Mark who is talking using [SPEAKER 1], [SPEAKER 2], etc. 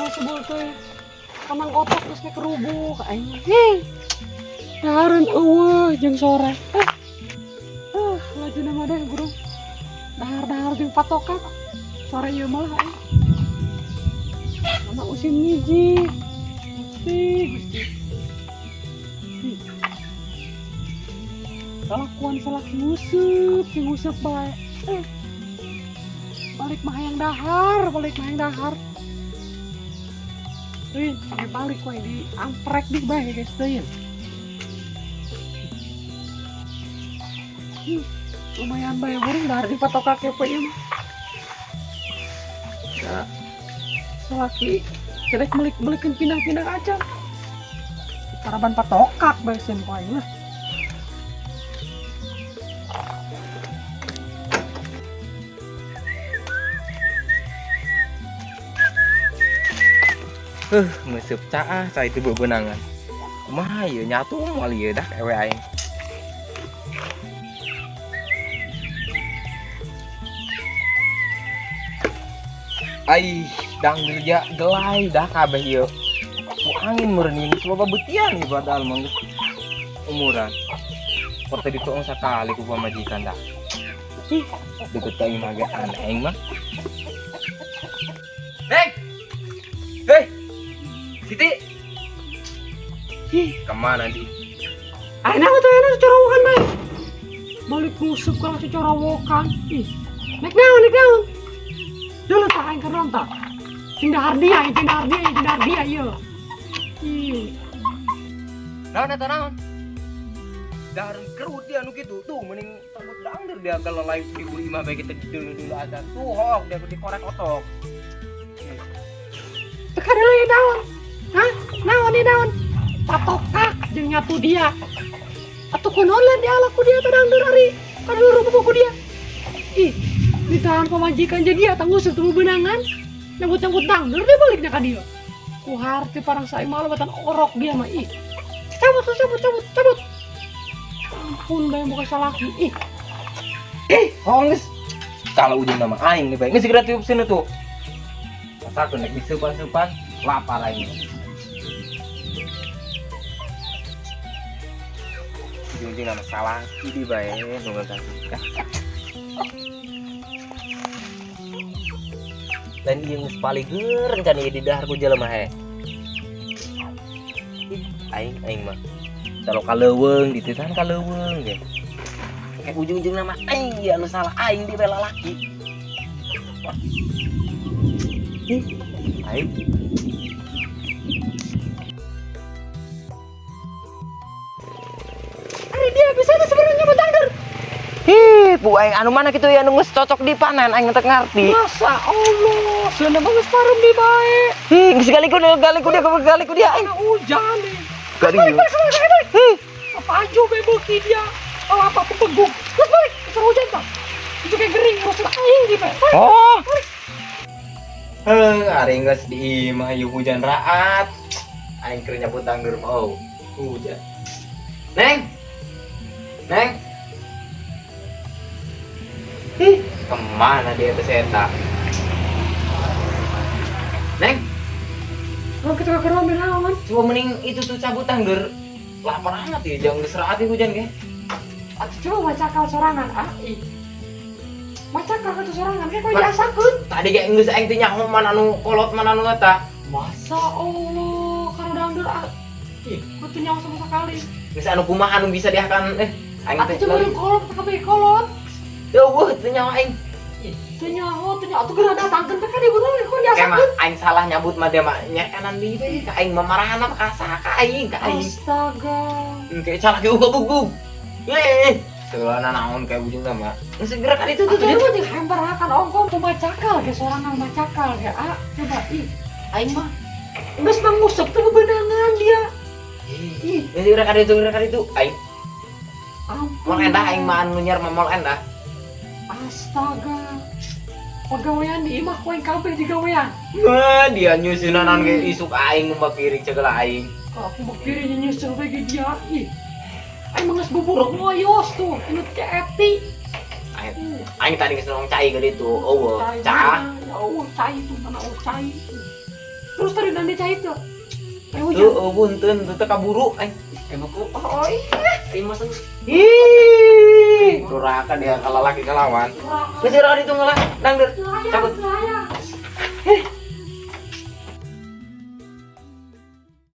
[SPEAKER 1] sebel teh. Kamang otak terus ke kerubuk aing. Hei. Dahareun eueuh jeung sore. Laju nama deh guru. Dahar jeung patokan. Sore ieu mah aing. Anak usin ngiji. Gusti. Kalakuan salaki nguseup bae. Balik mah hayang dahar. Wih, balik we di amprek di bae guys teh. Lumayan bae burung dahar di patok kake pe ieu. Ya. Salaki cerek melikeun pindah-pindah aja. Karaban patokak bae sen poe mah.
[SPEAKER 2] Ngeusup caah cai teu bebenangan. Kumaha ieu nyatu moal ieu dah ewe aing. Ai, dang dirja gelai dah kabeh ieu. Ku angin meureun geus loba beutian ieu padahal mah geus umuran. Porte dituang sakali ku pamajikan dah. Deket ka ieu mah ge aneh aing mah. Neng. Hei. Siti. Kemana di?
[SPEAKER 1] Aina tuh corowokan bae. Balik nguseup ka corowokan. Nek naon. Dulu tak aing keron tak. Cing dahar dia ieu.
[SPEAKER 2] Naon eta naon? Dahar kerut dia anu kitu. Tuh mending tambut dangder dia kalau live 1005 bae kita dulu ada. Tuh hok dia dikorek otok.
[SPEAKER 1] Teka deuleu daun. Hah? Naon? Patokak jeung nyatu dia. Atuh kunaon lain dialaku dia teh dangder ari. Kadulur buku dia. Ditahan pamajikan jadi atang nguseup teu beunangan. Nyambut dangder dia baliknya ka dieu. Ku harti parang sae malah batan orok dia mah Cabut. Ampun bae muka salaki.
[SPEAKER 2] Honges. Kalau ujung nama aing nih bae. Geus segera tiup sini tuh. Masakeun nek diseupan-seupan lapar aing. Ujung nama salaki di bae nu ngagak. Dan ieu geus paligeur can ieu di dahar ku jelema he. Aing mah kalau kaleuweung dititahan kaleuweung ge. Kayak ujung-ujung nama aing anu salah aing di bela laki. Aing
[SPEAKER 1] Ari dia bisa tuh sebenarnya betangder.
[SPEAKER 2] Bu aing anu mana kitu ya anu geus cocok dipanen aing teu ngarti.
[SPEAKER 1] Masa Allah, seuneu mah geus parem di bae.
[SPEAKER 2] Geus gali ku dia aing.
[SPEAKER 1] Hujan nih.
[SPEAKER 2] Gari.
[SPEAKER 1] Apa aja beuki dia. Oh apa peguk. Terus balik, terus hujan tak. Itu kayak gering, maksud aing di bae.
[SPEAKER 2] Oh. Ari geus di imah ieu hujan raat. Aing keur nyabut dangdur mau. Hujan. Neng. Kemana dia teh eta? Neng,
[SPEAKER 1] Kalau kita ke rumah naon?
[SPEAKER 2] coba mending itu tuh cabut dangdur. Lapar amat ya, jangan geus raat ieu hujan ge.
[SPEAKER 1] Atuh coba macakal sorangan Macakal ka sorangan ge koe diasakeun.
[SPEAKER 2] Tadi ge geus aing teh nyaho mana anu kolot mana anu eta.
[SPEAKER 1] Masa Allah, kana dangdur kudu nyawa sama sekali.
[SPEAKER 2] Geus anu kumaha anu bisa diakan aing
[SPEAKER 1] Atuh
[SPEAKER 2] teh.
[SPEAKER 1] coba kolot kabeh kolot.
[SPEAKER 2] Eueuh teu nyaho aing.
[SPEAKER 1] Teu nyaho atuh geura datangkeun teh ka di burung koe
[SPEAKER 2] Emang
[SPEAKER 1] diasakeun.
[SPEAKER 2] aing salah nyabut mah dia mah nyekanan di bae ka aing mah marahan mah ka aing.
[SPEAKER 1] Astaga.
[SPEAKER 2] Kayak salah ge ugug-ugug. Seulana naon kayak ujungna mah. Geus segera ka ditu tuh.
[SPEAKER 1] Atuh dia mah hembarakan ongkong ku macakal ge sorangan macakal ge. Coba aing mah geus manguseup teu bebenangan dia.
[SPEAKER 2] Geus segera ka ditu. Aing
[SPEAKER 1] Ampun.
[SPEAKER 2] mol endah aing mah anu nyer mah mol endah.
[SPEAKER 1] Astaga. Pegawaian di imah koe kabeh digawean.
[SPEAKER 2] Mah dia nyusunan naon ge isuk aing mah piring cegeula aing.
[SPEAKER 1] Kalau aku bakiri nyusul bagi dia. Aing mah geus buburuk moyos tuh, inut ke Eti.
[SPEAKER 2] Aing tadi geus nong cai ke ditu. Eueuh, cah.
[SPEAKER 1] Ya Allah, cai tuh mana cai. Terus tadi nanti cahit tuh.
[SPEAKER 2] Tuh buntun tuh kaburu buku.
[SPEAKER 1] Oh iya.
[SPEAKER 2] Terima sen.
[SPEAKER 1] Ih.
[SPEAKER 2] Duraka dia kalau laki kelawan. Geus itu ngelah dangdut. Cabut.
[SPEAKER 1] Eh,